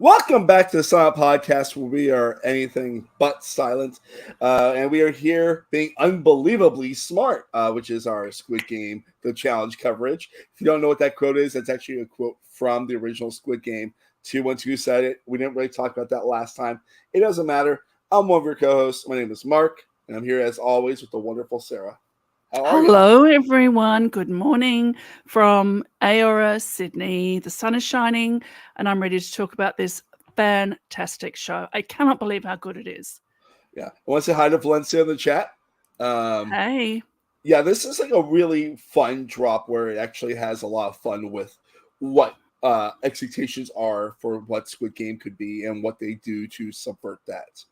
Welcome back to the Silent Podcast, where we are anything but silent. And we are here being unbelievably smart, which is our Squid Game, the challenge coverage. If you don't know what that quote is, that's actually a quote from the original Squid Game. 212 said it. We didn't really talk about that last time. It doesn't matter. I'm one of your co-hosts. My name is Mark, and I'm here as always with the wonderful Sarah. How are you? Hello, everyone. Good morning from Aora, Sydney. The sun is shining, and I'm ready to talk about this fantastic show. I cannot believe how good it is. Yeah. I want to say hi to Valencia in the chat. Hey. Yeah, this is like a really fun drop where it actually has a lot of fun with what expectations are for what Squid Game could be and what they do to subvert that.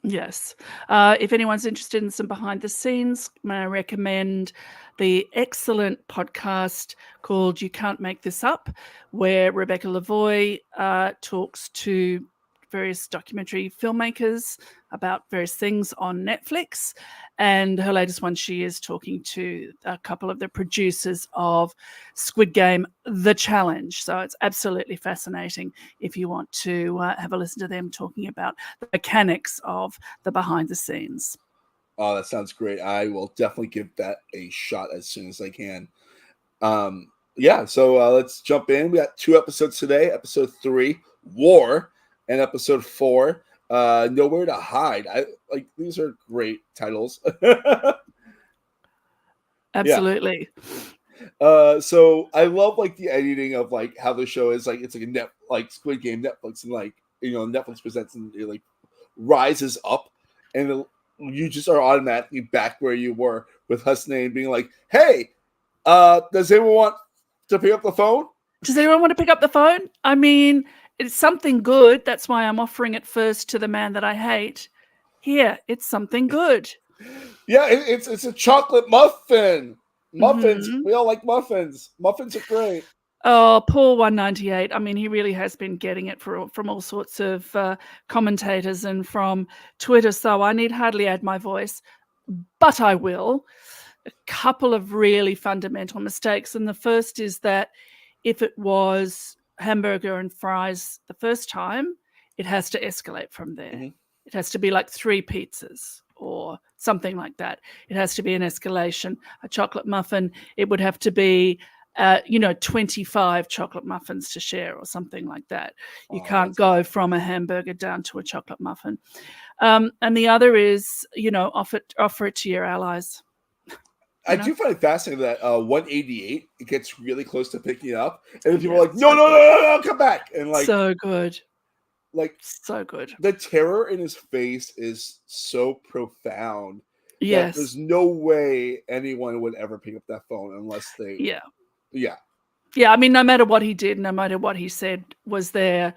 Yes. If anyone's interested in some behind the scenes, may I recommend the excellent podcast called You Can't Make This Up, where Rebecca Lavoie talks to various documentary filmmakers about various things on Netflix. And her latest one, she is talking to a couple of the producers of Squid Game, The Challenge. So it's absolutely fascinating if you want to have a listen to them talking about the mechanics of the behind the scenes. Oh, that sounds great. I will definitely give that a shot as soon as I can. So let's jump in. We got 2 episodes today. Episode 3, War, and episode 4, Nowhere to Hide. These are great titles. Absolutely. Yeah. So I love the editing of how the show is it's like Squid Game Netflix, and Netflix presents and it rises up, and you just are automatically back where you were with Hussein being like, "Hey, does anyone want to pick up the phone? Does anyone want to pick up the phone? I mean, it's something good. That's why I'm offering it first to the man that I hate. Here, it's something good." Yeah, it's a chocolate muffin. Muffins. Mm-hmm. We all like muffins. Muffins are great. Oh, poor 198. I mean, he really has been getting it from all sorts of commentators and from Twitter, so I need hardly add my voice, but I will. A couple of really fundamental mistakes, and the first is that if it was hamburger and fries the first time, it has to escalate from there. Mm-hmm. It has to be like 3 pizzas or something like that. It has to be an escalation. A chocolate muffin, it would have to be 25 chocolate muffins to share or something like that. You can't go from a hamburger down to a chocolate muffin. And the other is, offer it to your allies. I do find it fascinating that 188, it gets really close to picking it up, and then people are like, no, come back. And so good. So good. The terror in his face is so profound. Yes. There's no way anyone would ever pick up that phone unless they... Yeah. I mean, no matter what he did, no matter what he said was there,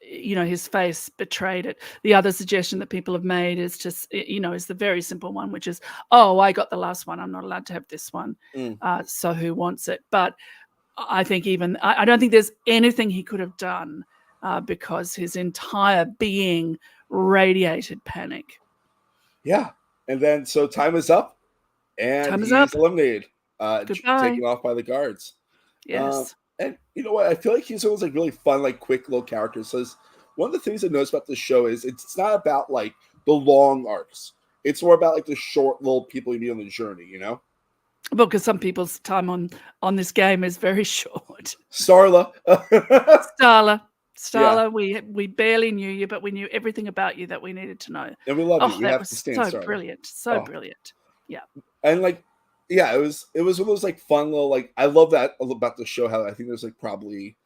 his face betrayed it. The other suggestion that people have made is just, is the very simple one, which is, oh, I got the last one. I'm not allowed to have this one. So who wants it? But I think I don't think there's anything he could have done because his entire being radiated panic. Yeah. And then, so time is up and he's eliminated. Taken off by the guards. Yes. And you know what? I feel like he's always really fun, quick little characters. So one of the things I noticed about this show is it's not about the long arcs. It's more about the short little people you meet on the journey, Well, because some people's time on this game is very short. Starla. Starla, we barely knew you, but we knew everything about you that we needed to know. And we love you. We have to stand so Starla. Brilliant. So brilliant. Yeah. And it was one of those fun little I love that about the show, how I think there's probably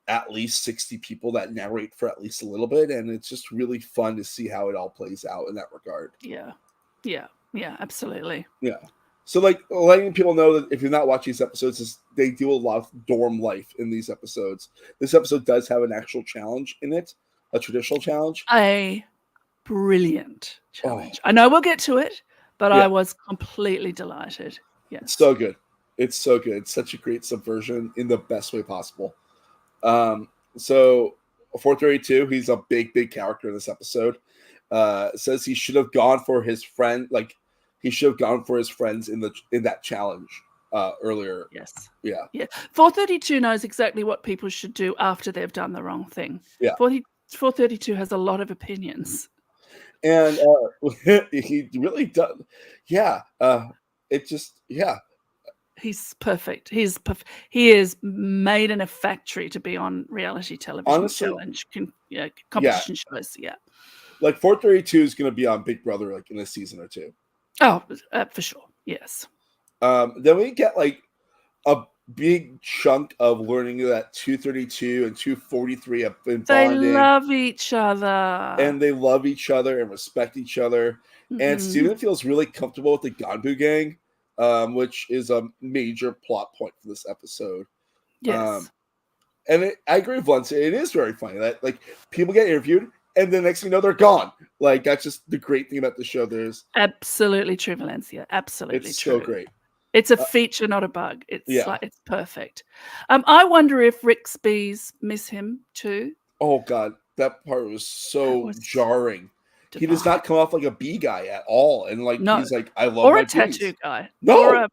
at least 60 people that narrate for at least a little bit, and it's just really fun to see how it all plays out in that regard. Yeah, absolutely. Yeah. So letting people know that if you're not watching these episodes, is they do a lot of dorm life in these episodes. This episode does have an actual challenge in it, a traditional challenge. A brilliant challenge. I know we'll get to it. But I was completely delighted. Yes. It's so good. It's so good. It's such a great subversion in the best way possible. So 432, he's a big character in this episode. Says he should have gone for his friend. He should have gone for his friends in that challenge. earlier. Yes. Yeah. Yeah. 432 knows exactly what people should do after they've done the wrong thing. Yeah. 432 has a lot of opinions. And he really does. Yeah. It just, yeah. He's perfect. He is made in a factory to be on reality television. Honestly, competition shows. Yeah. Like 432 is going to be on Big Brother like in a season or two. Oh, for sure. Yes. Then we get like a big chunk of learning that 232 and 243 have been bonding. They love each other. And they love each other and respect each other. Mm-hmm. And Steven feels really comfortable with the Ganbu gang, which is a major plot point for this episode. Yes. And I agree with Valencia. It is very funny that like people get interviewed and the next thing you know, they're gone. Like that's just the great thing about the show. There's absolutely true, Valencia. Absolutely it's true. So great. It's a feature, not a bug. It's perfect. I wonder if Rick's bees miss him too. Oh God, that part was so jarring. Divine. He does not come off like a bee guy at all, and like he's like, I love or my a tattoo guy. No,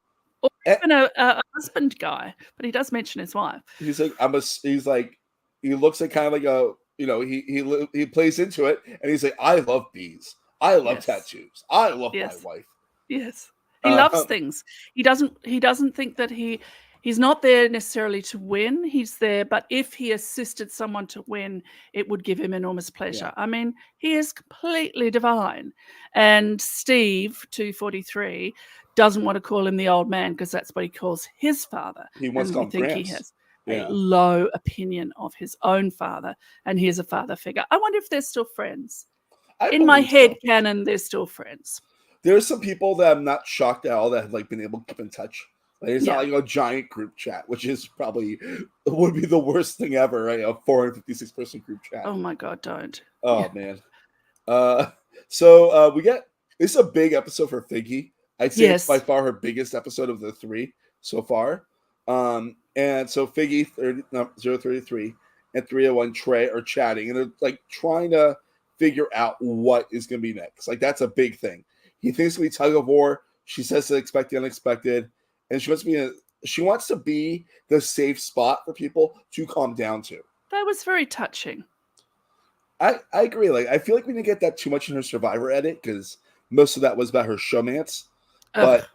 or even a husband guy, but he does mention his wife. He's like, he's like, he looks like kind of like a, you know, he plays into it, and he's like, I love bees, I love tattoos, I love my wife. Yes. He loves things. He doesn't think that he's not there necessarily to win. He's there, but if he assisted someone to win, it would give him enormous pleasure. Yeah. I mean, he is completely divine. And Steve, 243, doesn't want to call him the old man because that's what he calls his father. He wants to call him Gramps. He has a low opinion of his own father, and he is a father figure. I wonder if they're still friends. In my head canon, they're still friends. There's some people that I'm not shocked at all that have like been able to keep in touch. Like, it's not like a giant group chat, which is probably would be the worst thing ever, right? A 456 person group chat. Oh my God, don't. Oh man. So we get this is a big episode for Figgy. I'd say it's by far her biggest episode of the 3 so far. And so Figgy 033 and 301 Trey are chatting, and they're like trying to figure out what is going to be next. Like that's a big thing. He thinks it's going to be tug of war. She says to expect the unexpected. And she wants to be the safe spot for people to calm down to. That was very touching. I agree. Like I feel like we didn't get that too much in her Survivor edit because most of that was about her showmance. But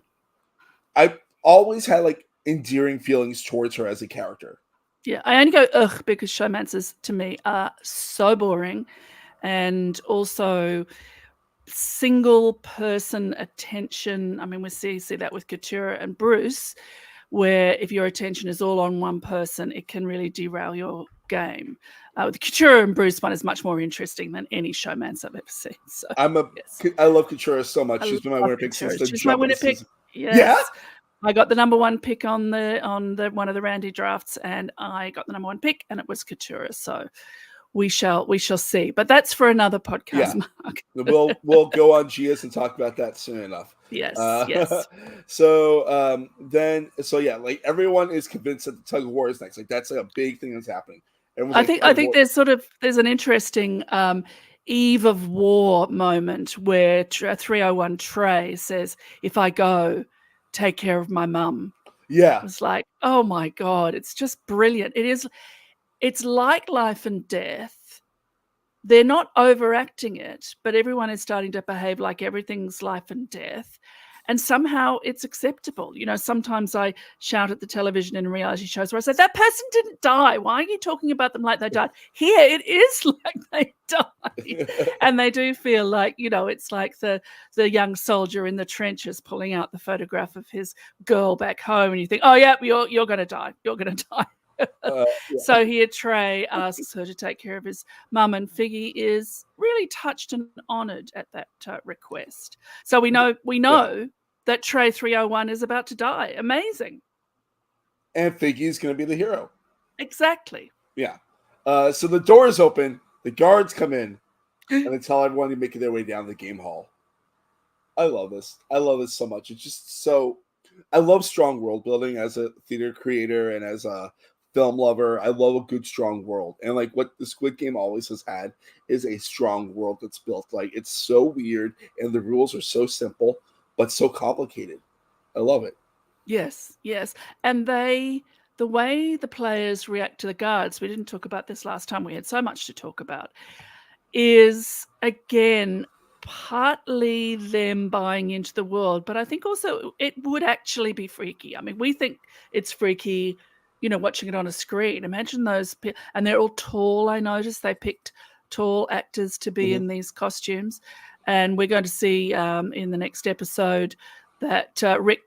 I always had like endearing feelings towards her as a character. Yeah, I only go ugh because showmances to me are so boring, and also single person attention. I mean, we see that with Katura and Bruce, where if your attention is all on one person, it can really derail your game. The Katura and Bruce one is much more interesting than any showmance I've ever seen. So I love Katura so much. She's been my winner pick since the jump. She's my winner pick. Yes. Yeah. I got the number one pick on the one of the Randy drafts, and I got the number one pick, and it was Katura. So we shall see, but that's for another podcast. Yeah. Mark. we'll go on GS and talk about that soon enough. Yes. So like everyone is convinced that the tug of war is next. Like that's like a big thing that's happening. I think there's an interesting eve of war moment where 301 Trey says, "If I go, take care of my mum." Yeah, it's like, oh my God, it's just brilliant. It is. It's like life and death. They're not overacting it, but everyone is starting to behave like everything's life and death. And somehow it's acceptable. You know, sometimes I shout at the television in reality shows where I say, that person didn't die. Why are you talking about them like they died? Here, it is like they died. And they do feel like, you know, it's like the young soldier in the trenches pulling out the photograph of his girl back home. And you think, oh, yeah, you're going to die. You're going to die. So here Trey asks her to take care of his mum, and Figgy is really touched and honoured at that request. So we know that Trey 301 is about to die. Amazing. And Figgy's going to be the hero. Exactly. Yeah. So the doors open, the guards come in, and they tell everyone to make their way down the game hall. I love this. I love this so much. It's just so... I love strong world building as a theater creator and as a film lover. I love a good, strong world. And like what the Squid Game always has had is a strong world that's built. Like it's so weird and the rules are so simple, but so complicated. I love it. Yes, yes. And the way the players react to the guards, we didn't talk about this last time, we had so much to talk about, is again partly them buying into the world, but I think also it would actually be freaky. I mean, we think it's freaky, watching it on a screen. Imagine those and they're all tall. I noticed they picked tall actors to be in these costumes, and we're going to see in the next episode that Rick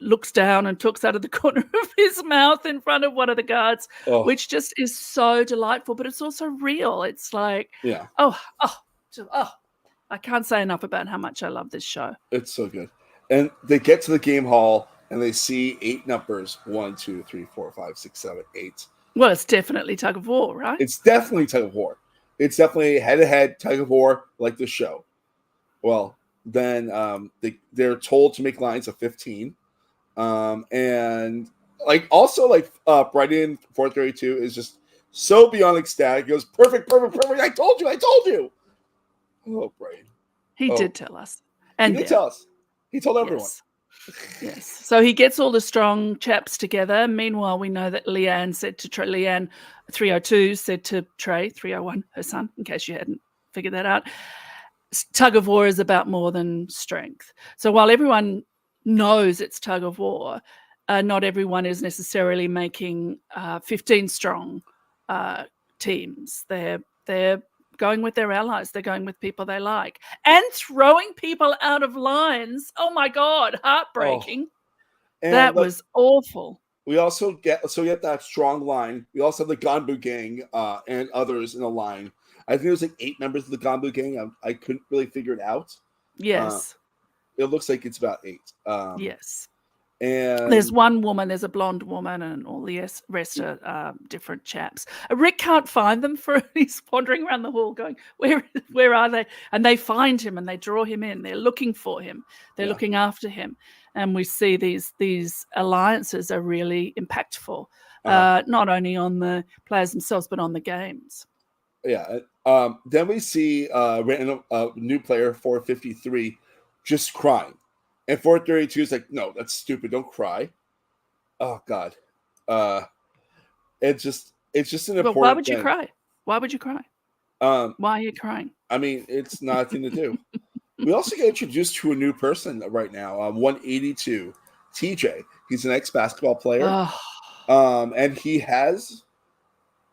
looks down and talks out of the corner of his mouth in front of one of the guards, which just is so delightful, but it's also real. It's like, oh, I can't say enough about how much I love this show. It's so good. And they get to the game hall and they see 8 numbers: 1, 2, 3, 4, 5, 6, 7, 8. Well, it's definitely tug of war, right? It's definitely tug of war. It's definitely head-to-head tug of war, like the show. Well, then they're told to make lines of 15. And also Brighton 432 is just so beyond ecstatic. He goes, perfect. I told you. Oh, Brighton. He did tell us. And he did tell us. He told everyone. Yes. So he gets all the strong chaps together. Meanwhile, we know that Leanne said to Trey, Leanne 302 said to Trey 301, her son, in case you hadn't figured that out, tug of war is about more than strength. So while everyone knows it's tug of war, not everyone is necessarily making 15 strong teams. They're going with their allies. They're going with people they like and throwing people out of lines. Oh my God, heartbreaking. That was awful. We also get that strong line. We also have the Ganbu gang and others in the line. I think there's 8 members of the Ganbu gang. I couldn't really figure it out. Yes. It looks like it's about 8. Yes. And there's one woman, there's a blonde woman, and all the rest are different chaps. Rick can't find them, he's wandering around the hall going, where are they? And they find him and they draw him in. They're looking for him. They're looking after him. And we see these alliances are really impactful, not only on the players themselves, but on the games. Yeah. Then we see a new player, 453, just crying. And 432 is like, no, that's stupid. Don't cry. Oh God. It's just an important. Why would you cry? Why would you cry? Why are you crying? I mean, it's not a thing to do. We also get introduced to a new person right now. 182, TJ. He's an ex-basketball player. And he has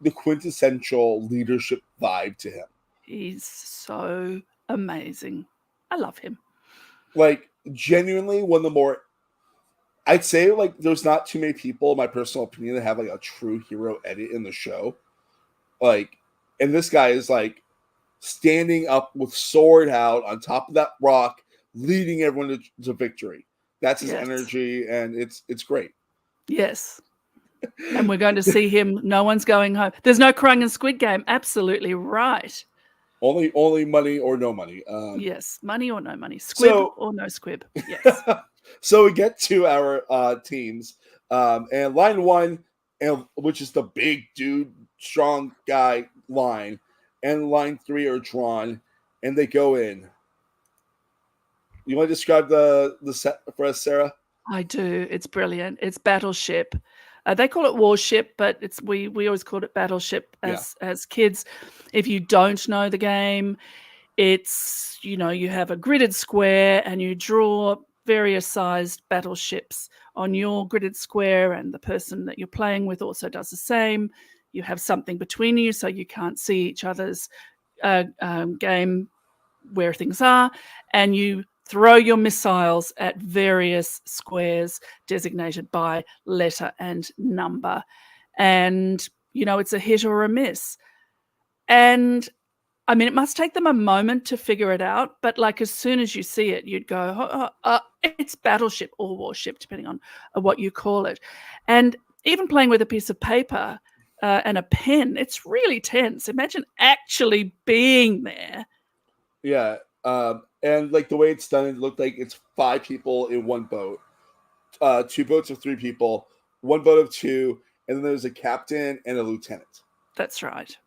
the quintessential leadership vibe to him. He's so amazing. I love him. Genuinely one of the more, I'd say there's not too many people, in my personal opinion, that have a true hero edit in the show. And this guy is standing up with sword out on top of that rock, leading everyone to victory. That's his energy, and it's great. Yes. And we're going to see him. No one's going home. There's no crying in Squid Game. Absolutely right. Only money or no money. Yes, money or no money. Squib or no squib. Yes. So we get to our teams. And line 1, which is the big dude, strong guy line, and line 3 are drawn, and they go in. You want to describe the set for us, Sarah? I do. It's brilliant. It's Battleship. They call it Warship, but we always called it Battleship as kids. If you don't know the game, it's, you have a gridded square and you draw various sized battleships on your gridded square, and the person that you're playing with also does the same. You have something between you so you can't see each other's game where things are, and you throw your missiles at various squares designated by letter and number. And, it's a hit or a miss. And, I mean, it must take them a moment to figure it out, but as soon as you see it, you'd go, it's Battleship or Warship, depending on what you call it. And even playing with a piece of paper and a pen, it's really tense. Imagine actually being there. Yeah. And the way it's done, it looked like it's 5 people in one boat, 2 boats of 3 people, 1 boat of 2, and then there's a captain and a lieutenant. That's right.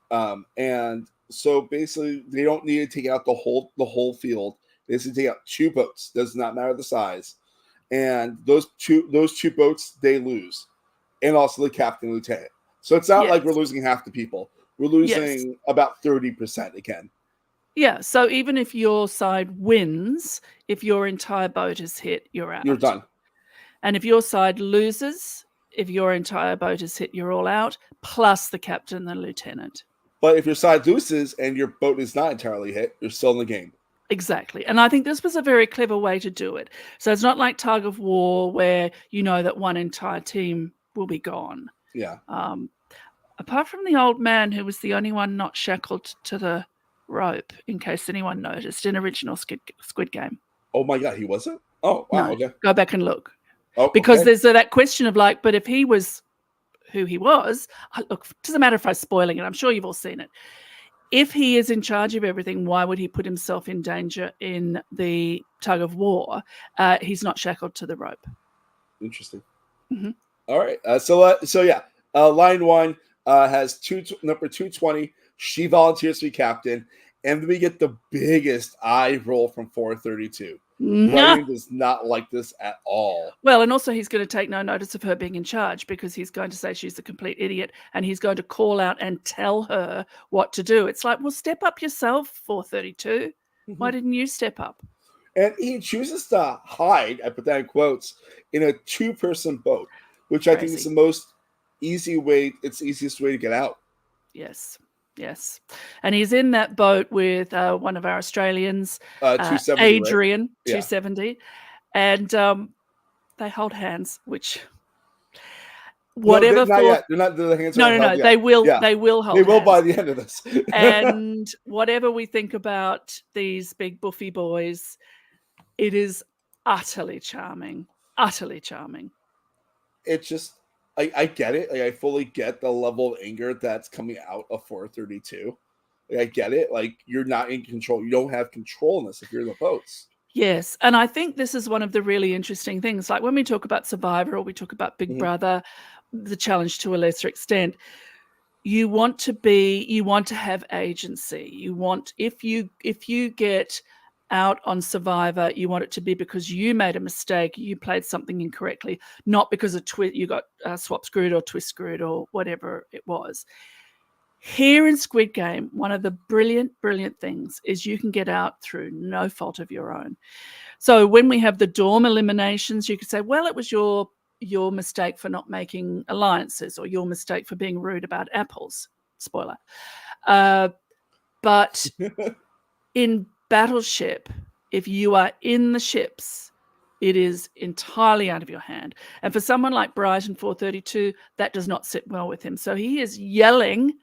And so basically, they don't need to take out the whole field. They just need to take out 2 boats. Does not matter the size, and those two boats they lose, and also the captain and lieutenant. So it's not like we're losing half the people. We're losing about 30% again. Yeah. So even if your side wins, if your entire boat is hit, you're out. You're done. And if your side loses, if your entire boat is hit, you're all out, plus the captain and the lieutenant. But if your side loses and your boat is not entirely hit, you're still in the game. Exactly. And I think this was a very clever way to do it. So it's not like tug of war where you know that one entire team will be gone. Yeah. Apart from the old man who was the only one not shackled to the rope, in case anyone noticed, in original Squid Game. Oh my God, he wasn't? Oh, wow. No, okay. go back and look. Oh, because okay. there's that question of like, but if he was who he was, look, it doesn't matter if I'm spoiling it. I'm sure you've all seen it. If he is in charge of everything, why would he put himself in danger in the tug of war? He's not shackled to the rope. Interesting. Mm-hmm. All right. So yeah, line one has number 220. She volunteers to be captain, and then we get the biggest eye roll from 432. Brian does not like this at all. Well, and also he's going to take no notice of her being in charge because he's going to say she's a complete idiot, and he's going to call out and tell her what to do. It's like, well, step up yourself, 432. Why didn't you step up? And he chooses to hide, I put that in quotes, in a two-person boat, which I think is the easiest way to get out. Yes. And he's in that boat with one of our Australians, 270, Adrian, right? 270. And they hold hands, which whatever. Not yet. They're not the hands. No. They will. Yeah. They will hold. They will hands. By the end of this. And whatever we think about these big buffy boys, it is utterly charming. Utterly charming. It's just. I get it. Like, I fully get the level of anger that's coming out of 432. Like, I get it. Like, you're not in control. You don't have control in this if you're in the boats. Yes. And I think this is one of the really interesting things. Like when we talk about Survivor or we talk about Big Brother, the challenge to a lesser extent, you want to have agency. You want, if you get out on Survivor, you want it to be because you made a mistake, you played something incorrectly, not because you got swap screwed or twist screwed or whatever it was. Here in Squid Game, one of the brilliant things is you can get out through no fault of your own. So when we have the dorm eliminations, you could say, well, it was your mistake for not making alliances or your mistake for being rude about apples. Spoiler. But in Battleship, if you are in the ships, it is entirely out of your hand. And for someone like Brighton 432, that does not sit well with him. So he is yelling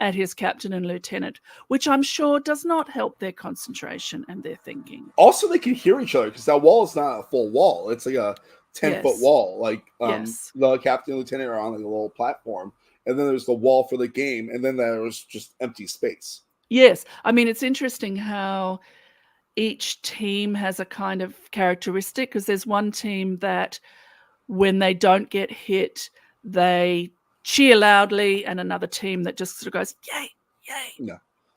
at his captain and lieutenant, which I'm sure does not help their concentration and their thinking. Also, they can hear each other because that wall is not a full wall. It's like a 10-foot wall. Like the captain and lieutenant are on like a little platform, and then there's the wall for the game, and then there's just empty space. Yes. I mean, it's interesting how each team has a kind of characteristic, because there's one team that when they don't get hit, they cheer loudly, and another team that just sort of goes, yay,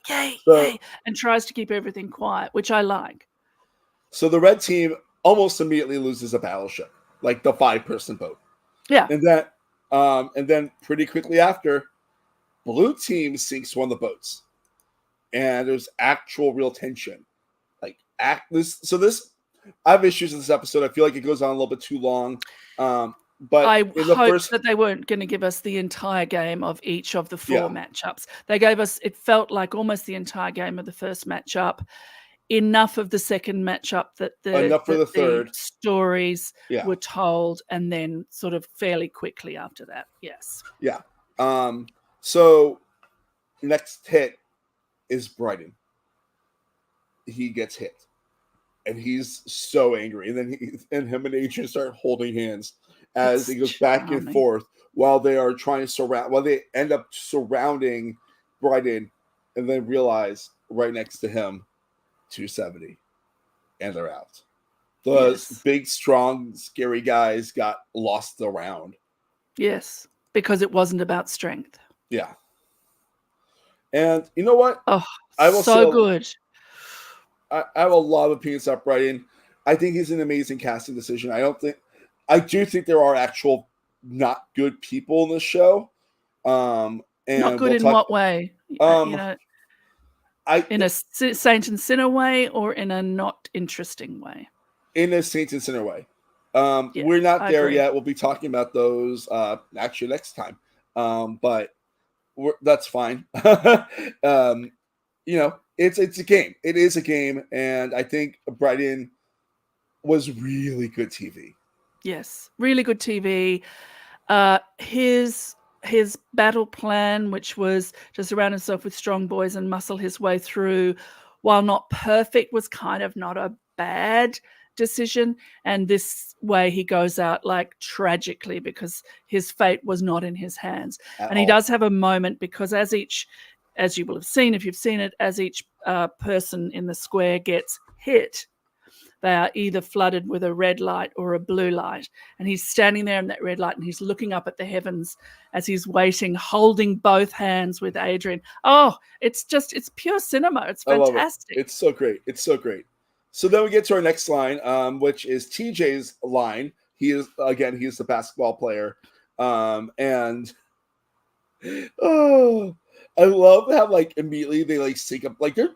yay, and tries to keep everything quiet, which I like. So the red team almost immediately loses a battleship, like the 5-person boat. Yeah. And then pretty quickly after, blue team sinks one of the boats. And there's actual real tension. I have issues with this episode. I feel like it goes on a little bit too long. But I hoped that they weren't going to give us the entire game of each of the 4 matchups. They gave us, it felt like almost the entire game of the first matchup, enough of the second matchup that the third stories were told, and then sort of fairly quickly after that. Yes. Yeah. So next hit is Brighton. He gets hit, and he's so angry. And then him and Adrian start holding hands as he goes back and forth while they are trying to while they end up surrounding Brighton, and then realize right next to him, 270, and they're out. Those big, strong, scary guys got lost the round. Yes, because it wasn't about strength. Yeah. And you know what? Oh, so good. I have a lot of opinions about Brighton. I think he's an amazing casting decision. I do think there are actual not good people in the show. And Not good in what way? In a saint and sinner way, or in a not interesting way? In a saint and sinner way. We're not there yet. We'll be talking about those actually next time. But that's fine. It's a game. It is a game, and I think Brighton was really good TV. Yes, really good TV. His battle plan, which was to surround himself with strong boys and muscle his way through, while not perfect, was kind of not a bad decision. And this way he goes out like tragically, because his fate was not in his hands. And he does have a moment, because as you will have seen if you've seen it, as each person in the square gets hit, they are either flooded with a red light or a blue light. And he's standing there in that red light, and he's looking up at the heavens as he's waiting, holding both hands with Adrian. Oh, it's pure cinema. It's fantastic. It's so great. It's so great. So then we get to our next line, which is TJ's line. He is the basketball player. And I love how immediately they sync up. They do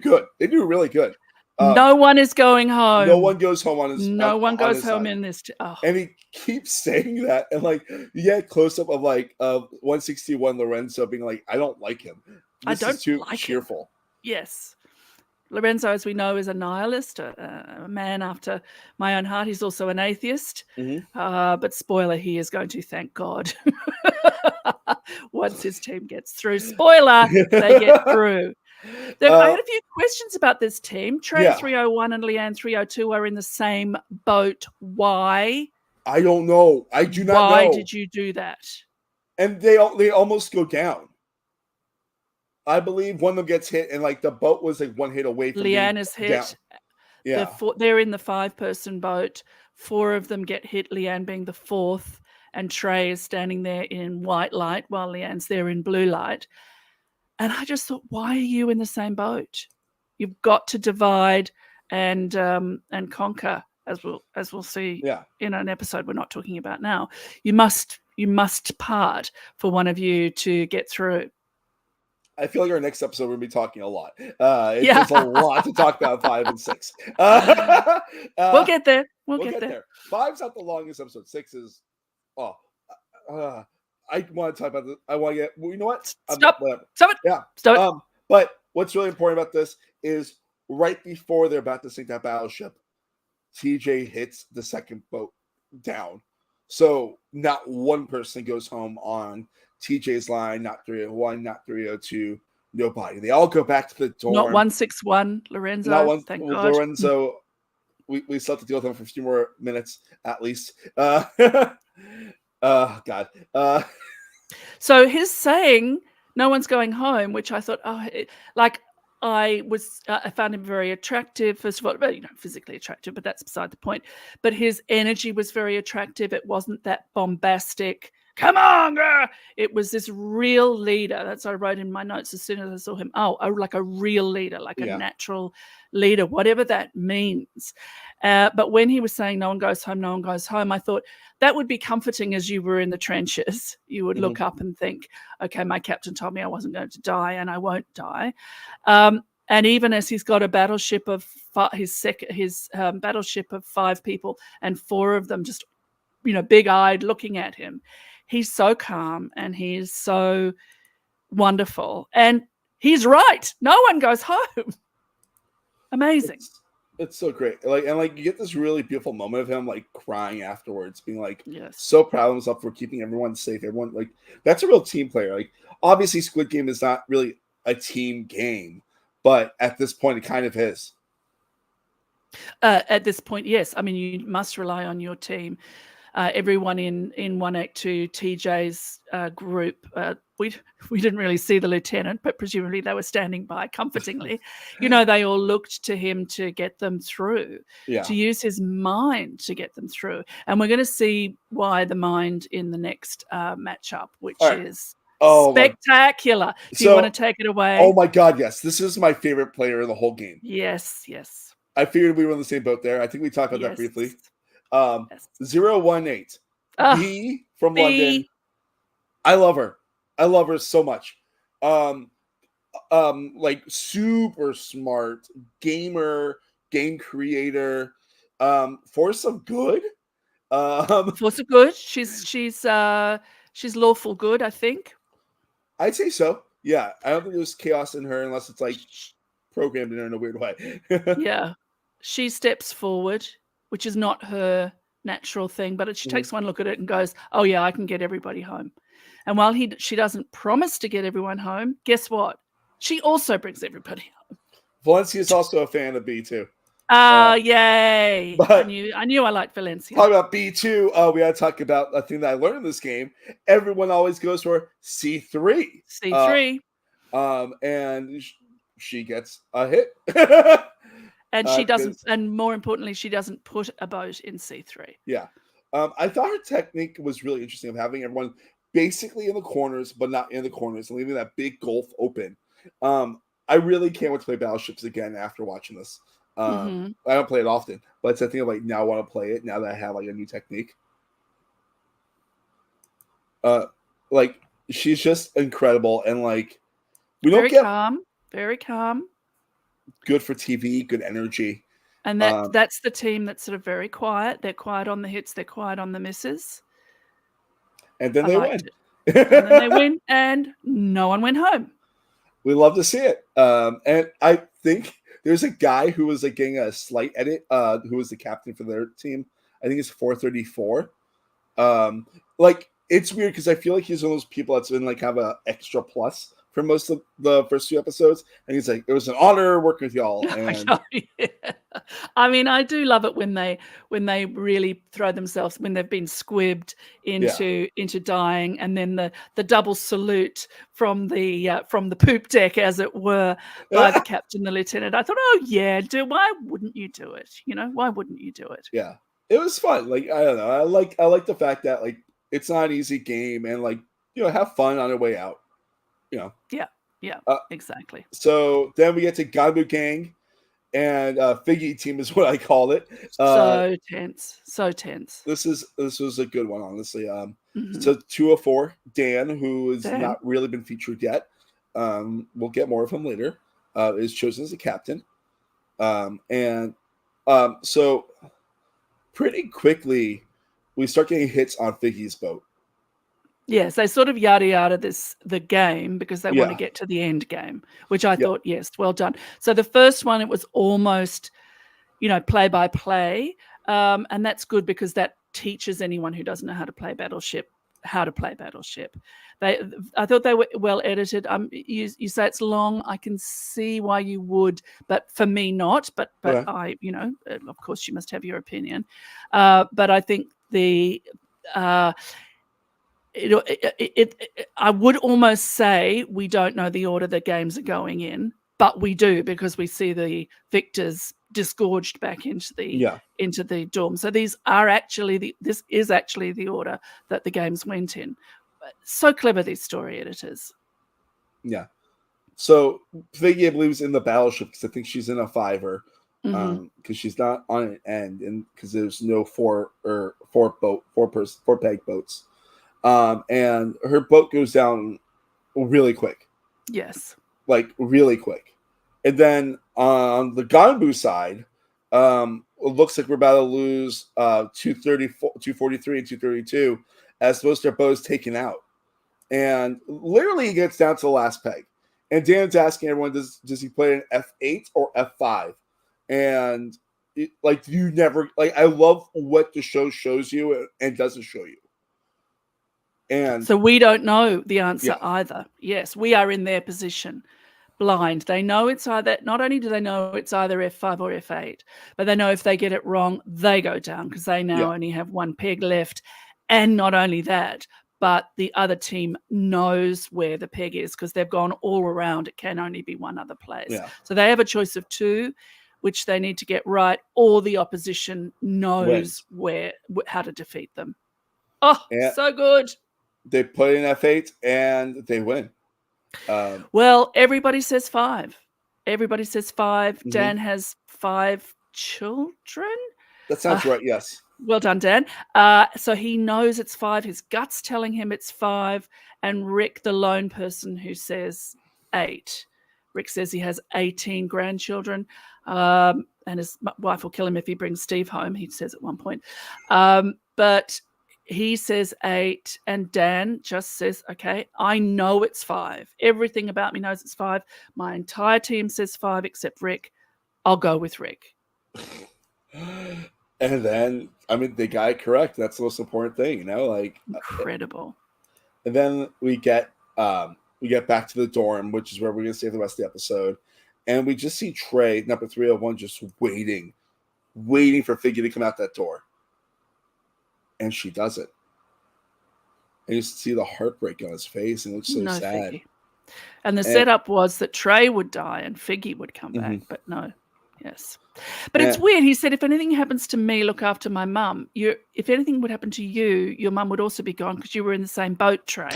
good. They do really good. No one is going home. No one goes home on his. No one goes home in this. And he keeps saying that, and you get close up of 161 Lorenzo being like, I don't like him. This is too cheerful. Yes. Lorenzo, as we know, is a nihilist, a man after my own heart. He's also an atheist. Mm-hmm. But spoiler, he is going to thank God once his team gets through. Spoiler, they get through. I had a few questions about this team. Trey 301 and Leanne 302 are in the same boat. Why? I don't know. I do not know. Why did you do that? And they almost go down. I believe one of them gets hit, and the boat was one hit away from Leanne is hit. Down. Yeah. They're in the 5-person boat. 4 of them get hit, Leanne being the 4th, and Trey is standing there in white light while Leanne's there in blue light. And I just thought, why are you in the same boat? You've got to divide and conquer, as we'll see in an episode we're not talking about now. You must part for one of you to get through. I feel like our next episode we're going to be talking a lot. There's a lot to talk about 5 and 6. We'll get there. We'll get there. 5's not the longest episode. 6 is. I want to talk about this. I want to get. Well, you know what? Stop it. Yeah. Stop it. But what's really important about this is right before they're about to sink that battleship, TJ hits the second boat down. So not one person goes home on TJ's line. Not 301. Not 302. Nobody. They all go back to the dorm. Not 161. Lorenzo. Not one. Thank God. Lorenzo. We still have to deal with him for a few more minutes at least. God. So his saying, "No one's going home," which I thought, I found him very attractive. First of all, physically attractive, but that's beside the point. But his energy was very attractive. It wasn't that bombastic. Come on, girl. It was this real leader. That's what I wrote in my notes as soon as I saw him. Like a real leader, like a natural leader, whatever that means. But when he was saying no one goes home, I thought that would be comforting as you were in the trenches. You would look up and think, okay, my captain told me I wasn't going to die, and I won't die. And even as he's got a battleship of his battleship of 5 people, and 4 of them just, big-eyed looking at him, he's so calm and he's so wonderful. And he's right. No one goes home. Amazing. It's so great. You get this really beautiful moment of him crying afterwards, being yes, so proud of himself for keeping everyone safe. Everyone that's a real team player. Obviously Squid Game is not really a team game, but at this point it kind of is. At this point, yes. I mean, you must rely on your team. Everyone in 182 TJ's group, we didn't really see the lieutenant, but presumably they were standing by comfortingly. They all looked to him to get them through, to use his mind to get them through. And we're going to see why the mind in the next matchup, which is spectacular. Do you want to take it away? Oh my God, yes. This is my favorite player in the whole game. Yes. I figured we were on the same boat there. I think we talked about that briefly. Yes. 018. B from B. London. I love her. I love her so much. Like super smart gamer, game creator, force of good. Force of good. She's lawful good, I think. I'd say so. Yeah, I don't think there's chaos in her unless it's like programmed in her in a weird way. Yeah, she steps forward, which is not her natural thing, but she takes one look at it and goes, "Oh yeah, I can get everybody home." And while she doesn't promise to get everyone home, guess what? She also brings everybody home. Valencia is also a fan of B too. Yay! I knew I liked Valencia. Talk about B2. We got to talk about a thing that I learned in this game. Everyone always goes for C3. C3. And she gets a hit. And she doesn't, and more importantly, she doesn't put a boat in C3. Yeah. I thought her technique was really interesting of having everyone basically in the corners, but not in the corners, and leaving that big gulf open. I really can't wait to play Battleships again after watching this. I don't play it often, but it's a thing of like now I want to play it now that I have like a new technique. Like she's just incredible, and like we don't get very calm, good for TV, good energy, and that's the team that's sort of very quiet. They're quiet on the hits, they're quiet on the misses, and then they win. And then they win, and no one went home. We love to see it, and I think there's a guy who was like getting a slight edit, who was the captain for their team. I think it's 434. Like it's weird because I feel like he's one of those people that's been like have an extra plus for most of the first few episodes, and he's like, "It was an honor working with y'all." And I mean, I do love it when they really throw themselves, when they've been squibbed into dying, and then the double salute from the poop deck, as it were, by the captain, the lieutenant. I thought, oh yeah, why wouldn't you do it? You know, why wouldn't you do it? Yeah, it was fun. Like I don't know, I like the fact that like it's not an easy game, and like have fun on your way out. Yeah, exactly. So then we get to Gabu Gang, and Figgy Team is what I called it. So tense. This was a good one, honestly. So 204, Dan, who has not really been featured yet, we'll get more of him later, is chosen as the captain. So pretty quickly we start getting hits on Figgy's boat. Yes, they sort of yada the game because they want to get to the end game, which I thought, yes, well done. So the first one, it was almost, play by play, and that's good because that teaches anyone who doesn't know how to play Battleship how to play Battleship. I thought they were well edited. You say it's long. I can see why you would, but for me not. But I, of course, you must have your opinion. But I think I would almost say we don't know the order the games are going in, but we do because we see the victors disgorged back into the dorm. So this is actually the order that the games went in. So clever, these story editors. Yeah. So Figgy, I believe, is in the Battleship because I think she's in a 5er because she's not on an end, and because there's no four peg boats. And her boat goes down really quick. Yes. Like really quick. And then on the Ganbu side, it looks like we're about to lose 243 and 232 as most of their boats taken out. And literally it gets down to the last peg. And Dan's asking everyone, does he play an F8 or F5? And I love what the show shows you and doesn't show you. And so we don't know the answer either. Yes, we are in their position, blind. They know it's either, not only do they know it's either F5 or F8, but they know if they get it wrong, they go down because they now only have one peg left. And not only that, but the other team knows where the peg is because they've gone all around. It can only be one other place. Yeah. So they have a choice of 2, which they need to get right, or the opposition knows how to defeat them. Oh, so good. They put in F8 and they win. Well, everybody says 5. Everybody says 5. Dan has 5 children. That sounds right. Yes. Well done, Dan. So he knows it's 5. His gut's telling him it's 5. And Rick, the lone person who says 8. Rick says he has 18 grandchildren. And his wife will kill him if he brings Steve home, he says at one point. But he says 8. And Dan just says, okay, I know it's 5. Everything about me knows it's 5. My entire team says 5 except Rick. I'll go with Rick. And then, I mean, they got it correct. That's the most important thing, you know, like incredible. And then we get back to the dorm, which is where we're gonna stay for the rest of the episode, and we just see Trey, number 301, just waiting for Figgy to come out that door, and she doesn't. And you see the heartbreak on his face, and it looks so sad. Figgy. And the setup was that Trey would die and Figgy would come back, but no. Yes. But it's weird. He said, if anything happens to me, look after my mum. If anything would happen to you, your mum would also be gone because you were in the same boat, Trey.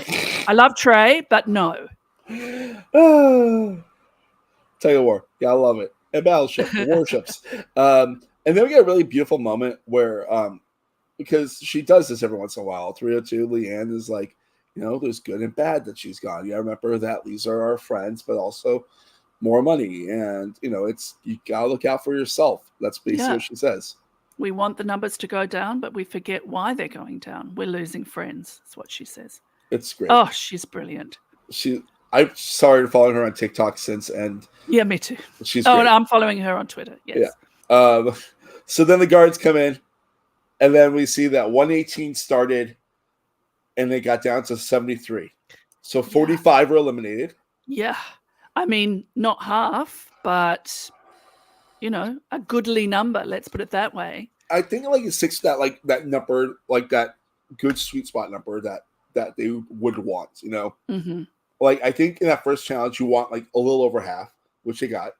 I love Trey, but no. Tug of War. Yeah, I love it. And Battleship, warships. And then we get a really beautiful moment where, because she does this every once in a while, 302, Leanne is like, you know, there's good and bad that she's gone. Yeah, remember that these are our friends, but also more money, and you know, you gotta look out for yourself. That's basically what she says. We want the numbers to go down, but we forget why they're going down. We're losing friends. That's what she says. It's great. Oh, she's brilliant. I started following her on TikTok since, and yeah, me too. She's great. And I'm following her on Twitter. Yes. Yeah. So then the guards come in, and then we see that 118 started, and they got down to 73. So 45 were eliminated. Yeah. I mean, not half, but, you know, a goodly number. Let's put it that way. I think like it's 6, that number, like that good sweet spot number that they would want, you know? Mm-hmm. Like, I think in that first challenge, you want like a little over half, which they got.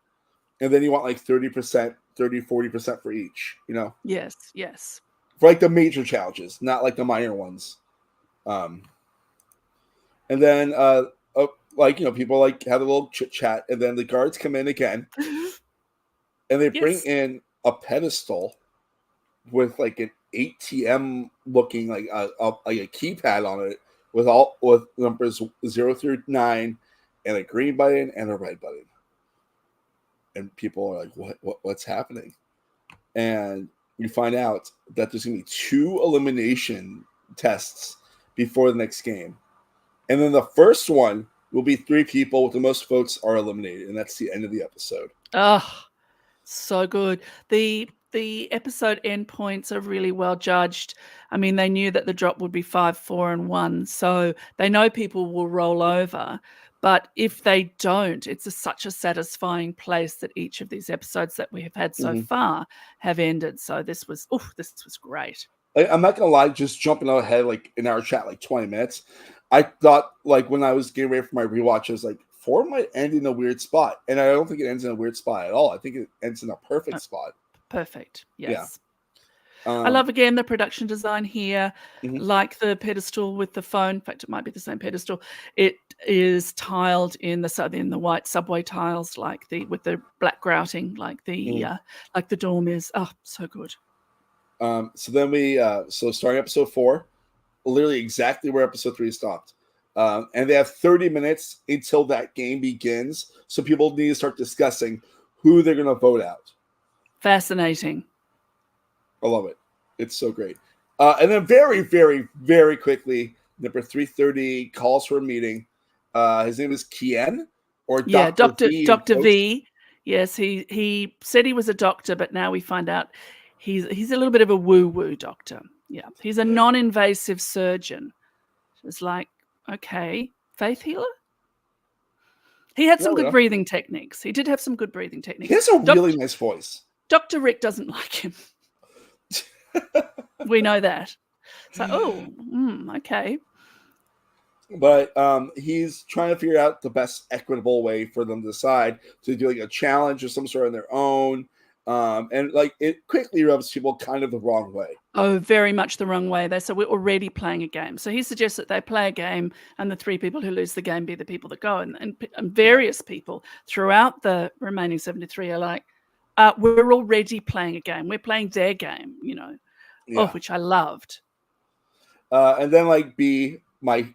And then you want like 30%, 40% for each, you know? Yes. For like the major challenges, not like the minor ones. And then, like, you know, people like have a little chit chat, and then the guards come in again, and they bring in a pedestal with like an ATM looking like a keypad on it with numbers 0 through 9, and a green button and a red button. And people are like, what's happening? And you find out that there's gonna be 2 elimination tests before the next game, and then the first one will be 3 people with the most votes are eliminated, and that's the end of the episode. Oh, so good. The episode endpoints are really well judged. I mean, they knew that the drop would be 5, 4, and 1, so they know people will roll over. But if they don't, it's such a satisfying place that each of these episodes that we have had so far have ended. So this was great. I'm not gonna lie, just jumping ahead like in our chat like 20 minutes. I thought, like, when I was getting ready for my rewatch, I was like, 4 might end in a weird spot. And I don't think it ends in a weird spot at all. I think it ends in a perfect spot. Perfect. Yes. Yeah. I love, again, the production design here, like the pedestal with the phone. In fact, it might be the same pedestal. It is tiled in the white subway tiles, with the black grouting, like the dorm is. Oh, so good. So then starting episode 4, literally exactly where episode 3 stopped. And they have 30 minutes until that game begins. So people need to start discussing who they're going to vote out. Fascinating. I love it. It's so great. And then very, very, very quickly, number 330 calls for a meeting. His name is Kien or Dr. V. Dr. V. Yes, he said he was a doctor, but now we find out he's a little bit of a woo-woo doctor. Yeah, he's a non-invasive surgeon. It's like, okay, faith healer? He had some good breathing techniques. He did have some good breathing techniques. He has a really nice voice. Dr. Rick doesn't like him. We know that. So, okay. But he's trying to figure out the best equitable way for them to decide to do like a challenge or some sort on their own. And like it quickly rubs people kind of the wrong way. Oh, very much the wrong way. So we're already playing a game. So he suggests that they play a game and the 3 people who lose the game be the people that go. And various people throughout the remaining 73 are like, we're already playing a game. We're playing their game, which I loved. And then like B, my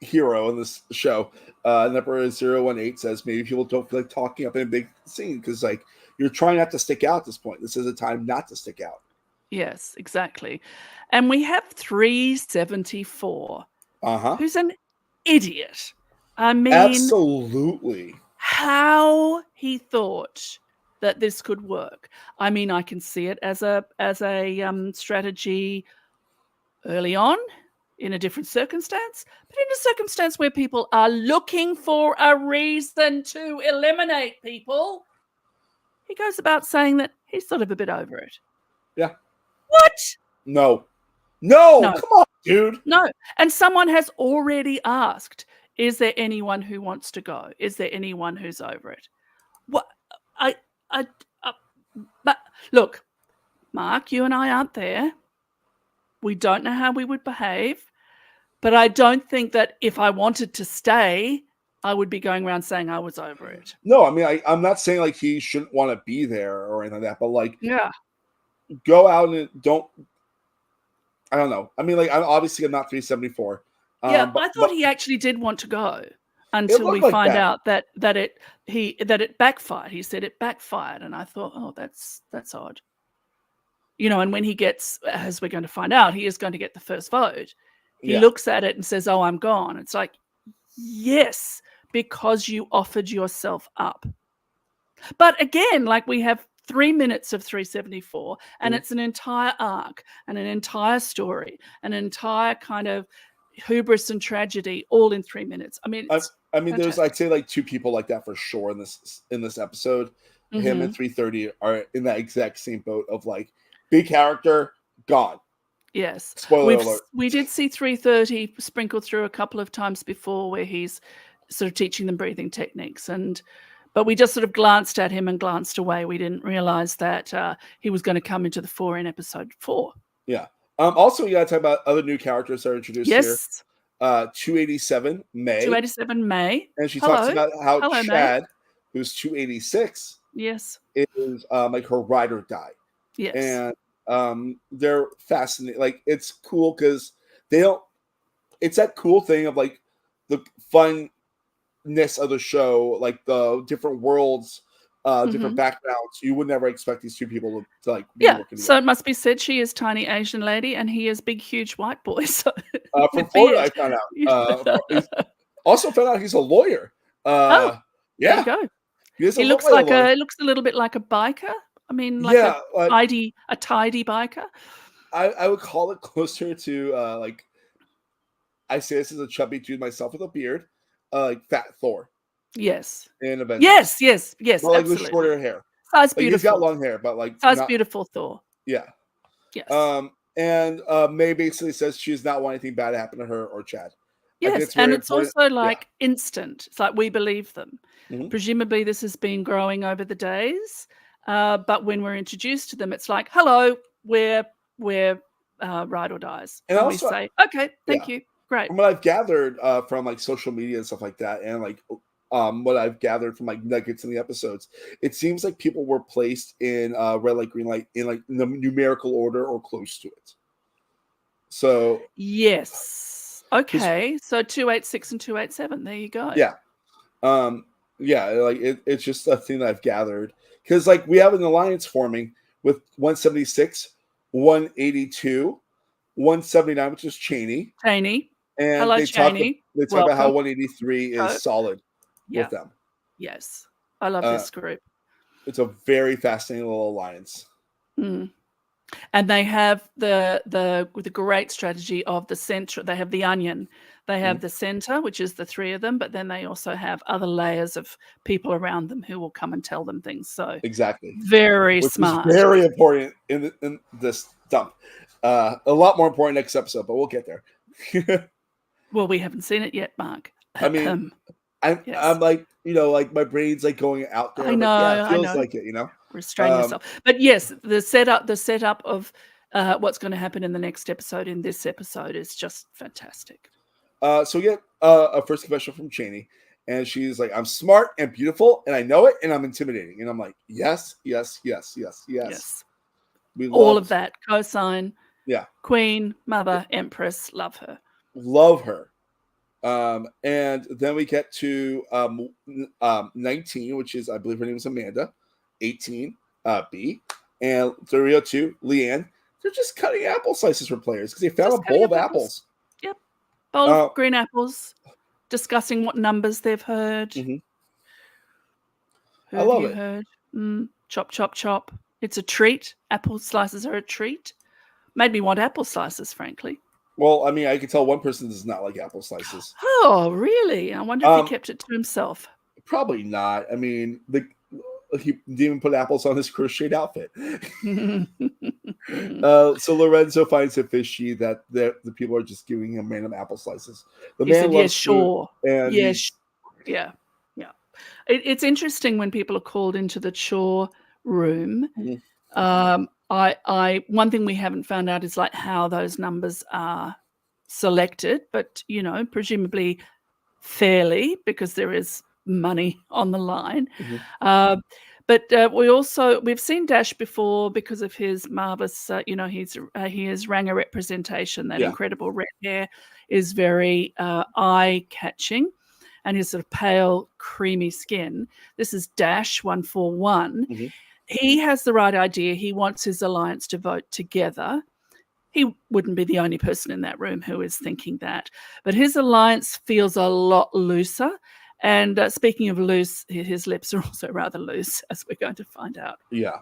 hero in this show, number 018 says maybe people don't feel like talking up in a big scene because like you're trying not to stick out at this point. This is a time not to stick out. Yes, exactly. And we have 374. Who's an idiot. I mean, absolutely. How he thought that this could work. I mean, I can see it as a strategy early on in a different circumstance, but in a circumstance where people are looking for a reason to eliminate people, he goes about saying that he's sort of a bit over it. Yeah. What? No, come on, dude. No. And someone has already asked, is there anyone who wants to go? Is there anyone who's over it? What? But look, Mark, you and I aren't there. We don't know how we would behave, but I don't think that if I wanted to stay, I would be going around saying I was over it. No, I mean, I'm not saying like he shouldn't want to be there or anything like that, but like, go out and don't. I don't know. I mean, like, I'm not 374. I thought he actually did want to go until we find out that it backfired. He said it backfired, and I thought, oh, that's odd. And when he gets, as we're going to find out, he is going to get the first vote. He looks at it and says, oh, I'm gone. It's like, yes, because you offered yourself up. But again, like we have 3 minutes of 374, and it's an entire arc and an entire story, an entire kind of hubris and tragedy, all in 3 minutes. I mean, there's I'd say like two people like that for sure in this episode. Him and 330 are in that exact same boat of like big character gone. Yes. Spoiler alert. We did see 330 sprinkled through a couple of times before where he's sort of teaching them breathing techniques, but we just sort of glanced at him and glanced away. We didn't realize that he was going to come into the fore in episode 4. Yeah. Also, you got to talk about other new characters that are introduced here. 287 May. 287 May. And she talks about how Chad, May. who's 286, yes, is like her ride or die. Yes. And they're fascinating. Like, it's cool because it's that cool thing of like the funness of the show, like the different worlds, different backgrounds. You would never expect these two people to like be working together. So it must be said she is tiny Asian lady and he is big huge white boy. So from Florida, I found out. Also found out he's a lawyer. There you go. He looks a little bit like a biker. I mean, like a tidy biker. I would call it closer to like, I say this as a chubby dude myself with a beard, like Fat Thor. Yes. In Avengers. Yes. Well, like with shorter hair. Size beautiful. He's got long hair, but like beautiful Thor. Yeah. Yes. And May basically says she does not want anything bad to happen to her or Chad. Yes, and it's also like instant. It's like we believe them. Presumably this has been growing over the days, but when we're introduced to them, it's like, hello, we're ride or dies. And also, we say, okay, thank you. Great. From what I've gathered from like social media and stuff like that, and like what I've gathered from like nuggets in the episodes, it seems like people were placed in red light, green light in like numerical order or close to it. So yes, okay. So 286 and 287. There you go. Yeah, like it's just a thing that I've gathered because like we have an alliance forming with 176, 182, 179, which is Cheney. And hello, they Cheney. Talk about how 183 is solid with them. Yes. I love this group. It's a very fascinating little alliance. And they have the great strategy of the center. They have the onion. They have the center, which is the three of them, but then they also have other layers of people around them who will come and tell them things. So exactly. Very smart. Is very important in this dump. A lot more important next episode, but we'll get there. Well, we haven't seen it yet, Mark. I mean, I'm like, like my brain's like going out there. I know. Like, yeah, it feels like it, Restrain yourself. But yes, the setup of what's going to happen in the next episode, in this episode, is just fantastic. So we get a first confession from Cheney, And she's like, I'm smart and beautiful, and I know it, and I'm intimidating. And I'm like, yes. We All of that. Cosign. Yeah. Queen, mother, empress. Love her. Love her. And then we get to 19, which is, I believe her name is Amanda. 18, B. And 302, Leanne. They're just cutting apple slices for players because they found a bowl of apples. Yep. Bowl of green apples. Discussing what numbers they've heard. Mm-hmm. Who I love have you heard? Chop, chop, chop. It's a treat. Apple slices are a treat. Made me want apple slices, frankly. Well, I mean, I can tell one person does not like apple slices. Oh, really? I wonder if he kept it to himself. Probably not. I mean, he didn't even put apples on his crocheted outfit. So Lorenzo finds it fishy that the people are just giving him random apple slices. The he man said, loves sure. And yeah. It's interesting when people are called into the chore room. Mm-hmm. One thing we haven't found out is like how those numbers are selected, but presumably fairly because there is money on the line. Mm-hmm. But we've seen Dash before because of his marvelous, he has Ranger representation. That incredible red hair is very eye-catching, and his sort of pale, creamy skin. This is Dash 141. Mm-hmm. He has the right idea. He wants his alliance to vote together. He wouldn't be the only person in that room who is thinking that. But his alliance feels a lot looser. And speaking of loose, his lips are also rather loose, as we're going to find out. Yeah.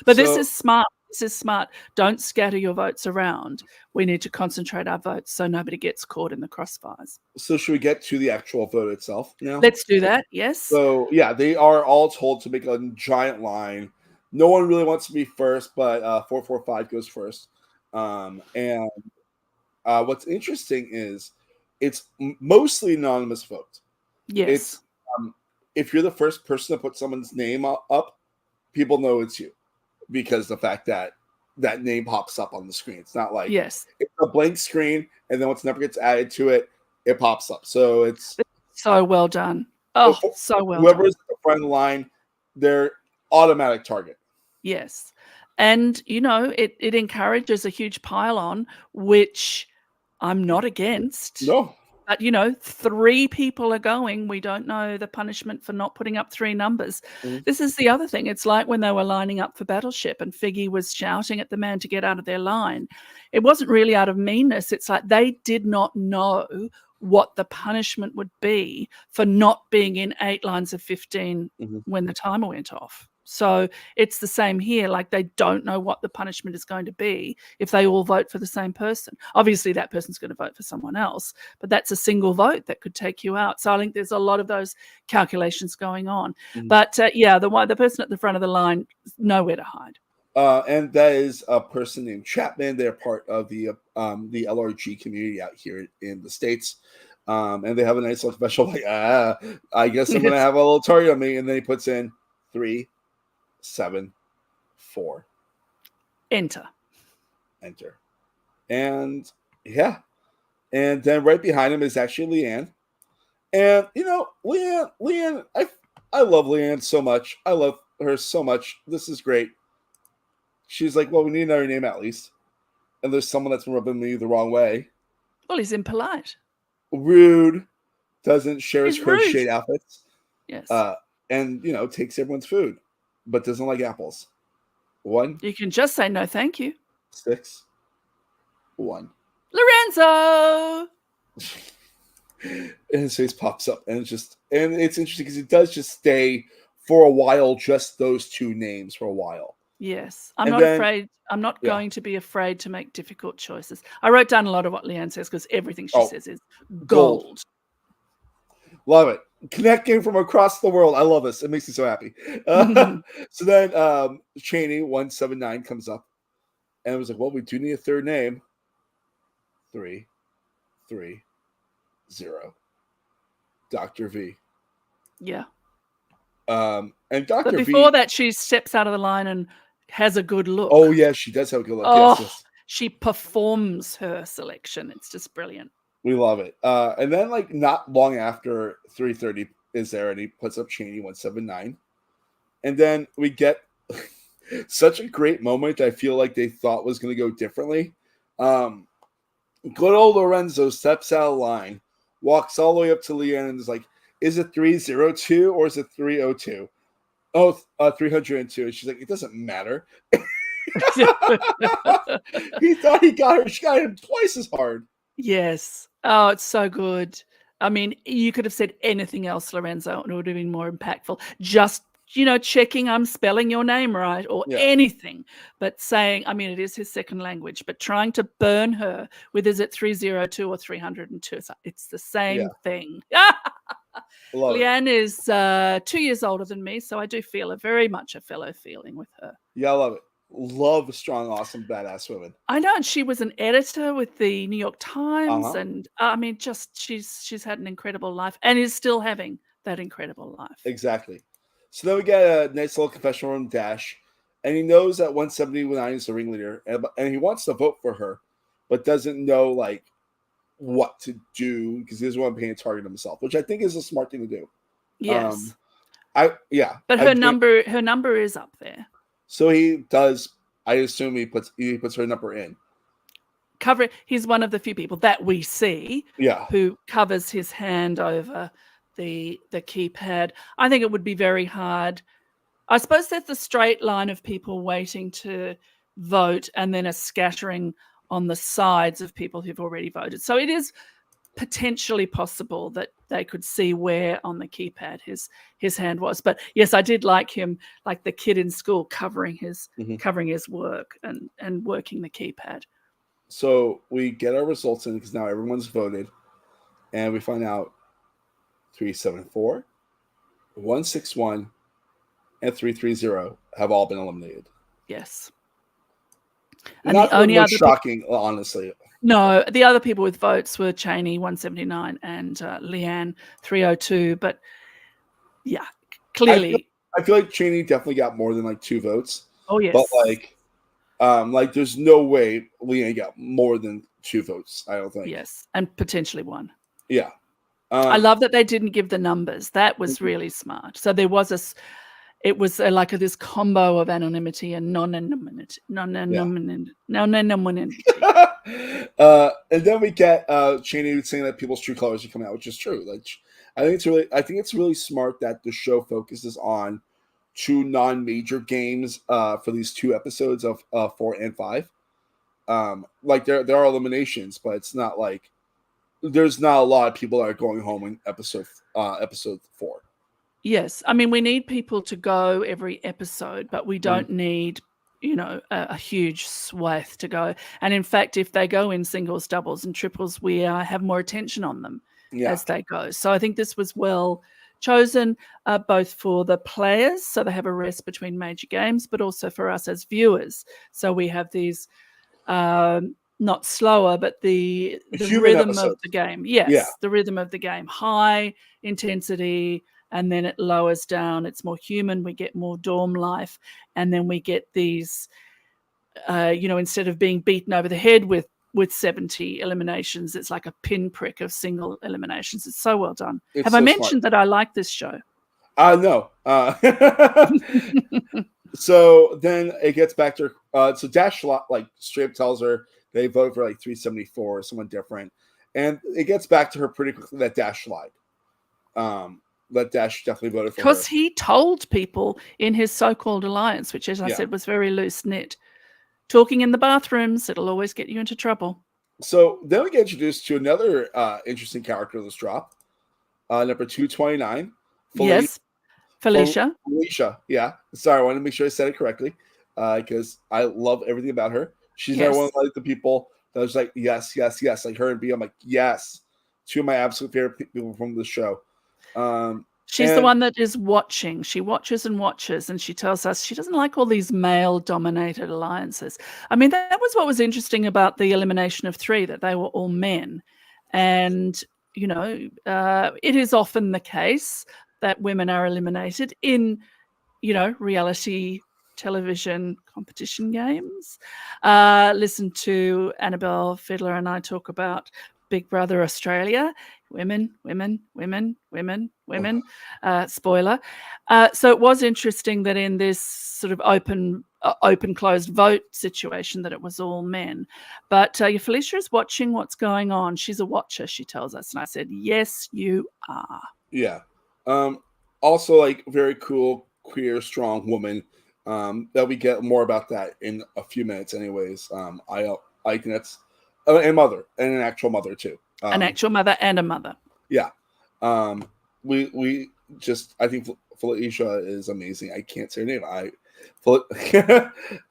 But this is smart. This is smart. Don't scatter your votes around. We need to concentrate our votes so nobody gets caught in the crossfires. So should we get to the actual vote itself now? Let's do that, yes. So, yeah, they are all told to make a giant line. No one really wants to be first, but 445 goes first. And what's interesting is it's mostly anonymous vote. Yes. It's if you're the first person to put someone's name up, people know it's you because the fact that that name pops up on the screen. It's not like it's a blank screen, and then once number gets added to it, it pops up. So it's so well done. Oh, so well whoever done. is at the front of the line, they're automatic target. Yes. And, it encourages a huge pile-on, which I'm not against. No. But, 3 people are going. We don't know the punishment for not putting up 3 numbers. Mm-hmm. This is the other thing. It's like when they were lining up for Battleship and Figgy was shouting at the man to get out of their line. It wasn't really out of meanness. It's like they did not know what the punishment would be for not being in 8 lines of 15 when the timer went off. So it's the same here. Like they don't know what the punishment is going to be if they all vote for the same person. Obviously, that person's going to vote for someone else, but that's a single vote that could take you out. So I think there's a lot of those calculations going on. But the person at the front of the line, nowhere to hide. And that is a person named Chapman. They're part of the LRG community out here in the States. And they have a nice little special, like, I guess I'm going to have a little target on me. And then he puts in 3, 7, 4. Enter. And and then right behind him is actually Leanne. And Leanne, I love Leanne so much. I love her so much. This is great. She's like, well, we need another name at least. And there's someone that's rubbing me the wrong way. Well, he's impolite. Rude. Doesn't share his crocheted outfits. Yes. And takes everyone's food, but doesn't like apples. 1. You can just say no, thank you. 6, 1. Lorenzo. And his face pops up, and it's interesting because it does just stay for a while, just those 2 names for a while. Yes, I'm not afraid. I'm not going to be afraid to make difficult choices. I wrote down a lot of what Leanne says because everything she says is gold. Love it. Connecting from across the world. I love this. It makes me so happy. So then Cheney 179 comes up and was like, well, we do need a third name. 3, 3, 0. Dr. V. Yeah. And Dr. But before that, she steps out of the line and has a good look. Oh, yeah, she does have a good look. Oh, yes. She performs her selection. It's just brilliant. We love it. And then like not long after 3:30 is there, and he puts up Cheney 179, and then we get such a great moment. I feel like they thought was going to go differently. Good old Lorenzo steps out of line, walks all the way up to Leanne, and is like, "Is it 302 or is it 302?" Oh, 302. And she's like, "It doesn't matter." He thought he got her. She got him twice as hard. Yes. Oh, it's so good. I mean, you could have said anything else, Lorenzo, and it would have been more impactful. Just, checking I'm spelling your name right or anything. But saying, I mean, it is his second language, but trying to burn her with, is it 302 or 302? It's the same thing. Leanne is 2 years older than me, so I do feel very much a fellow feeling with her. Yeah, I love it. Love strong, awesome, badass women. I know, and she was an editor with the New York Times, and I mean, just she's had an incredible life and is still having that incredible life. Exactly. So then we get a nice little confessional room Dash, and he knows that 179 is the ringleader, and he wants to vote for her, but doesn't know like what to do because he doesn't want to paint a target himself, which I think is a smart thing to do. Yes. But her number is up there. So he does. I assume he puts her number in. He's one of the few people that we see who covers his hand over the keypad. I think it would be very hard. I suppose there's a straight line of people waiting to vote and then a scattering on the sides of people who've already voted. So it is potentially possible that they could see where on the keypad his hand was. But yes, I did like him, like the kid in school covering his work and working the keypad. So we get our results in because now everyone's voted, and we find out 374, 161, and 330 have all been eliminated. Yes. And not the only other shocking, honestly. No, the other people with votes were Cheney 179 and Leanne 302. But yeah, clearly, I feel like Cheney definitely got more than like 2 votes. Oh yes, but like there's no way Leanne got more than 2 votes. I don't think. Yes, and potentially 1. Yeah, I love that they didn't give the numbers. That was really smart. So there was like this combo of anonymity and non-anonymity. And then we get Cheney saying that people's true colors are coming out, which is true. Like, I think it's really smart that the show focuses on 2 non-major games for these 2 episodes of 4 and 5. Like there are eliminations, but it's not like there's not a lot of people that are going home in episode 4. Yes, I mean we need people to go every episode, but we don't need a huge swath to go. And in fact, if they go in singles, doubles, and triples, we have more attention on them as they go. So I think this was well chosen, both for the players, so they have a rest between major games, but also for us as viewers. So we have these not slower, but the rhythm of the game. Yes, the rhythm of the game, high intensity. And then it lowers down. It's more human. We get more dorm life. And then we get these, instead of being beaten over the head with 70 eliminations, it's like a pinprick of single eliminations. It's so well done. Have I mentioned that I like this show? No. So then it gets back to her. So Dash like straight up tells her they voted for like 374 or someone different. And it gets back to her pretty quickly that Dash lied. That Dash definitely voted for her. Because he told people in his so-called alliance, which, as I said, was very loose-knit. Talking in the bathrooms, it'll always get you into trouble. So then we get introduced to another interesting character of this drop. Number 229. Felicia. Felicia, yeah. Sorry, I wanted to make sure I said it correctly because I love everything about her. She's not one of like, the people that was like, yes. Like her and B, I'm like, yes. 2 of my absolute favorite people from the show. She's the one that is watching. She watches and watches, and she tells us she doesn't like all these male-dominated alliances. I mean, that was what was interesting about the elimination of 3, that they were all men. And, it is often the case that women are eliminated in, reality television competition games. Listen to Annabelle Fiddler and I talk about Big Brother Australia. Women. Spoiler. So it was interesting that in this sort of open closed vote situation that it was all men. But Felicia is watching what's going on. She's a watcher, she tells us. And I said, yes, you are. Yeah. Also, like, very cool, queer, strong woman. That we get more about that in a few minutes, anyways. I think that's and mother, and an actual mother too. An actual mother and a mother. Yeah. We just, I think Felicia is amazing. I can't say her name.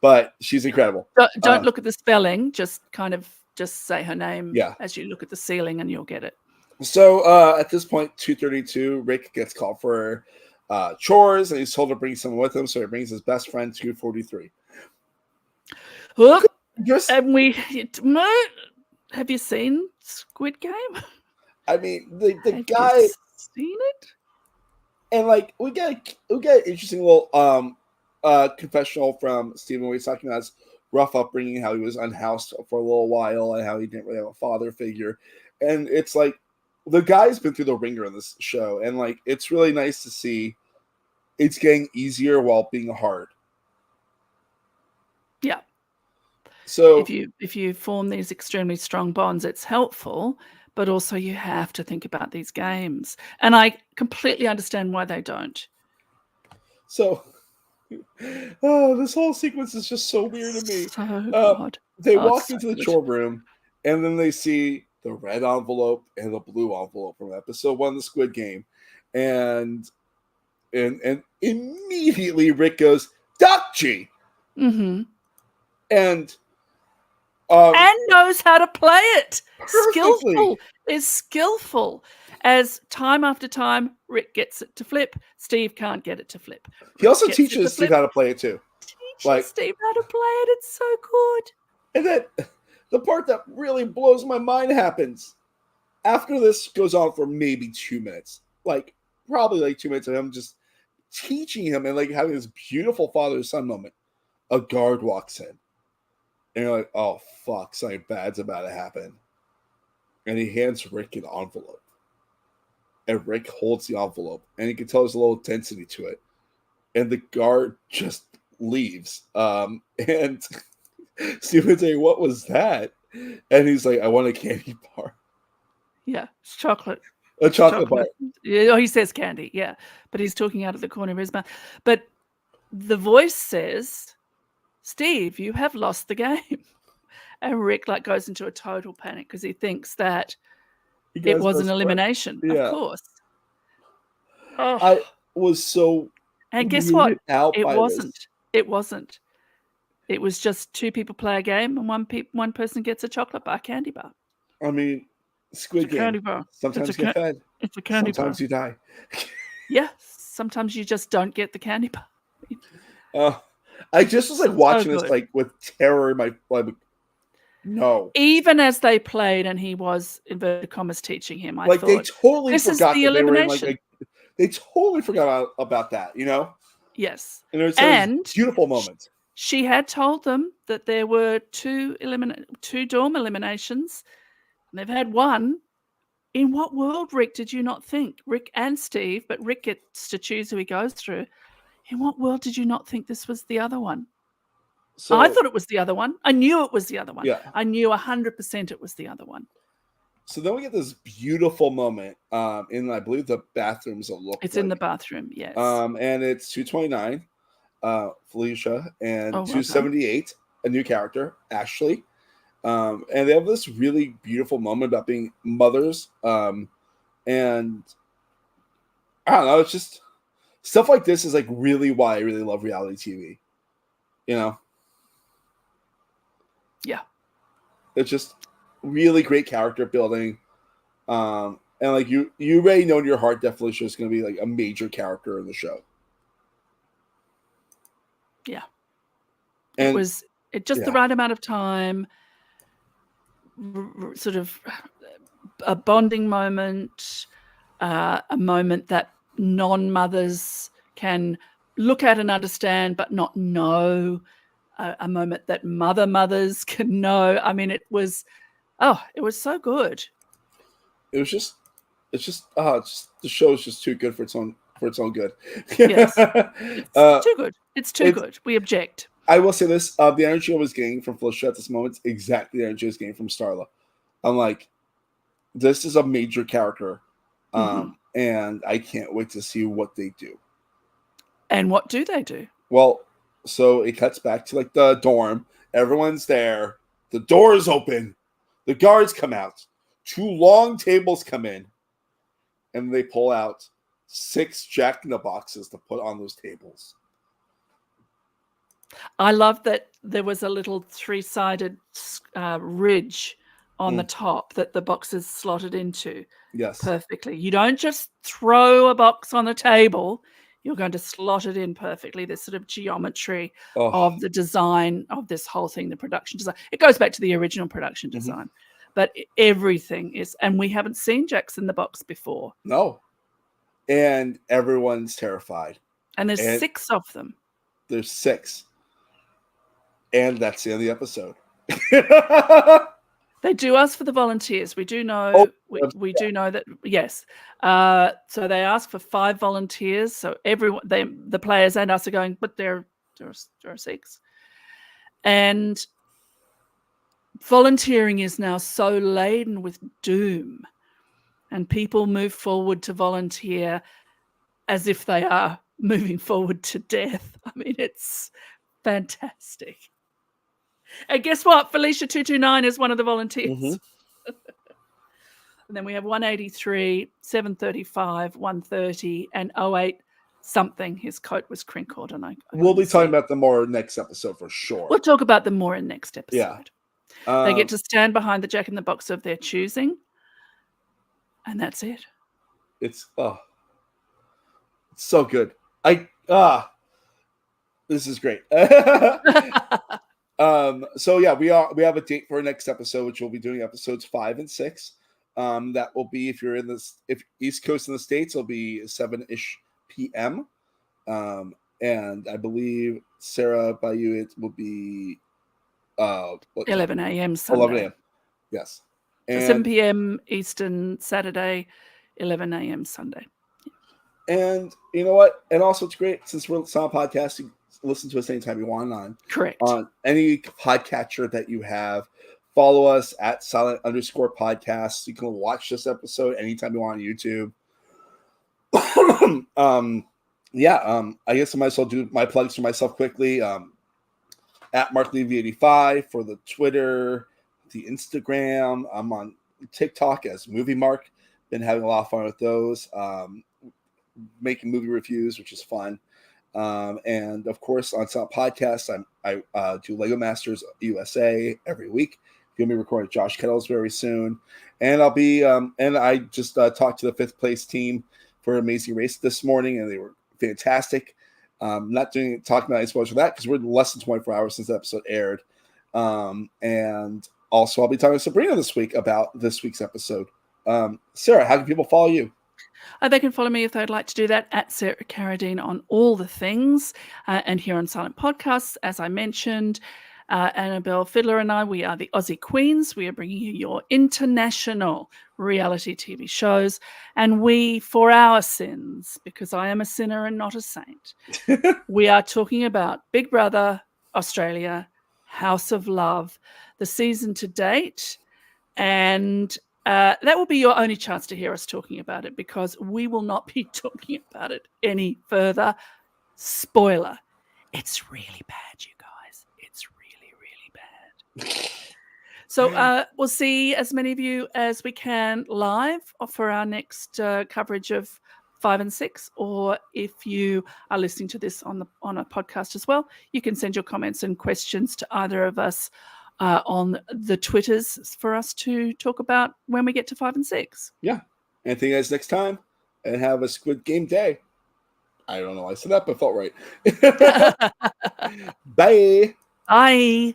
But she's incredible. Don't look at the spelling. Just say her name. Yeah. As you look at the ceiling, and you'll get it. So at this point, 2:32, Rick gets called for chores, and he's told to bring someone with him. So he brings his best friend, 2:43. Whoop. And have you seen Squid Game? I mean, the have guy you seen it, and like we get an interesting little confessional from Stephen where he's talking about his rough upbringing, how he was unhoused for a little while, and how he didn't really have a father figure. And it's like the guy's been through the ringer in this show, and like it's really nice to see it's getting easier while being hard. Yeah. So if you form these extremely strong bonds, it's helpful, but also you have to think about these games. And I completely understand why they don't. So this whole sequence is just so weird to me. So odd. They walk into the chore room, and then they see the red envelope and the blue envelope from episode 1 of the Squid Game. And immediately Rick goes, Dakchi! Mm-hmm. And knows how to play it. Perfectly. Skillful. As time after time, Rick gets it to flip. Steve can't get it to flip. He also teaches Steve how to play it too. Steve how to play it. It's so good. And then the part that really blows my mind happens. After this goes on for maybe 2 minutes. Like, probably like 2 minutes of him just teaching him and like having this beautiful father-son moment. A guard walks in. And you're like, oh, fuck, something bad's about to happen. And he hands Rick an envelope. And Rick holds the envelope. And you can tell there's a little intensity to it. And the guard just leaves. And Steven's saying, what was that? And he's like, I want a candy bar. Yeah, it's chocolate. A chocolate bar. Yeah, he says candy, yeah. But he's talking out of the corner of his mouth. But the voice says, Steve, you have lost the game. And Rick goes into a total panic because he thinks that it was an elimination. Yeah. Of course. Oh. I was so. And guess what? It wasn't. This. It wasn't. It was just 2 people play a game and one person gets a chocolate bar, candy bar. I mean, Squid Game. Candy bar. Sometimes you get fed. It's a candy bar. Sometimes you die. Yeah. Sometimes you just don't get the candy bar. I just was like watching this like with terror in my no. Even as they played and he was inverted commas teaching him, I thought they totally forgot the that elimination. They were in, they totally forgot about that, you know? Yes. And it was beautiful moment. She had told them that there were 2 dorm eliminations, and they've had 1. In what world, Rick, did you not think? Rick and Steve, but Rick gets to choose who he goes through. In what world did you not think this was the other one? So, I thought it was the other one. I knew it was the other one. Yeah. I knew 100% it was the other one. So then we get this beautiful moment in, I believe, the bathrooms. It's in the bathroom, yes. And it's 229, Felicia, and 278, a new character, Ashley. And they have this really beautiful moment about being mothers. And I don't know, it's just stuff like this is like really why I really love reality TV. You know? Yeah. It's just really great character building. And like you already know in your heart that Felicia is going to be like a major character in the show. Yeah. And it was the right amount of time, sort of a bonding moment, a moment that non-mothers can look at and understand but not know, a moment that mothers can know. I mean, it was so good. it's the show is just too good for its own good. Yes, it's too good. It's too good. We object. I will say this: the energy I was getting from Felicia at this moment is exactly the energy I was getting from Starla. I'm like, this is a major character, and I can't wait to see what they do. And what do they do? Well, so it cuts back to like the dorm. Everyone's there. The door is open. The guards come out. 2 long tables come in, and they pull out 6 Jack-in-the-Boxes to put on those tables. I love that there was a little 3-sided ridge on the top that the boxes slotted into. Yes. Perfectly. You don't just throw a box on a table. You're going to slot it in perfectly. This sort of geometry of the design of this whole thing, the production design. It goes back to the original production design. But everything is, and we haven't seen Jacks in the Box before. No. And everyone's terrified. And there's 6 of them. There's 6. And that's the end of the episode. They do ask for the volunteers. We do know. We do know that. Yes. So they ask for 5 volunteers. So everyone, the players and us are going, but there are 6. And volunteering is now so laden with doom, and people move forward to volunteer as if they are moving forward to death. I mean, it's fantastic. And guess what? Felicia 229 is one of the volunteers. And then we have 183, 735, 130, and 08 something. His coat was crinkled, and we'll be talking about them more next episode for sure. We'll talk about them more in next episode. Yeah. They get to stand behind the Jack-in-the-Box of their choosing, and that's it. It's so good. This is great. So yeah, we have a date for our next episode, which we'll be doing episodes 5 and 6. That will be, if East Coast in the States, it'll be 7-ish p.m. And I believe, Sarah, by you, it will be 11 a.m. Sunday. 11 a.m. Yes. And 7 p.m. Eastern Saturday, 11 a.m. Sunday. And you know what? And also, it's great since we're on podcast. You listen to us anytime you want Correct. On any podcatcher that you have. Follow us at silent_podcast. You can watch this episode anytime you want on YouTube. I guess I might as well do my plugs for myself quickly. At MarkLevy85 for the Twitter, the Instagram. I'm on TikTok as Movie Mark. Been having a lot of fun with those. Making movie reviews, which is fun. And of course, on some podcasts, I do Lego Masters USA every week. You'll be recording with Josh Kettles very soon, and I'll be and I just talked to the 5th place team for Amazing Race this morning, and they were fantastic. Not talking about any spoilers for that because we're less than 24 hours since the episode aired. And also, I'll be talking to Sabrina this week about this week's episode. Sarah, how can people follow you? They can follow me if they'd like to do that at Sarah Carradine on all the things. And here on Silent Podcasts, as I mentioned, Annabelle Fiddler and I, we are the Aussie Queens. We are bringing you your international reality TV shows. And we, for our sins, because I am a sinner and not a saint, we are talking about Big Brother Australia, House of Love, the season to date. And that will be your only chance to hear us talking about it, because we will not be talking about it any further. Spoiler, it's really bad, you guys. It's really, really bad. So we'll see as many of you as we can live for our next coverage of 5 and 6, or if you are listening to this on a podcast as well, you can send your comments and questions to either of us on the Twitters for us to talk about when we get to 5 and 6. Yeah. And see you guys next time, and have a Squid Game day. I don't know why I said that, but it felt right. Bye. Bye.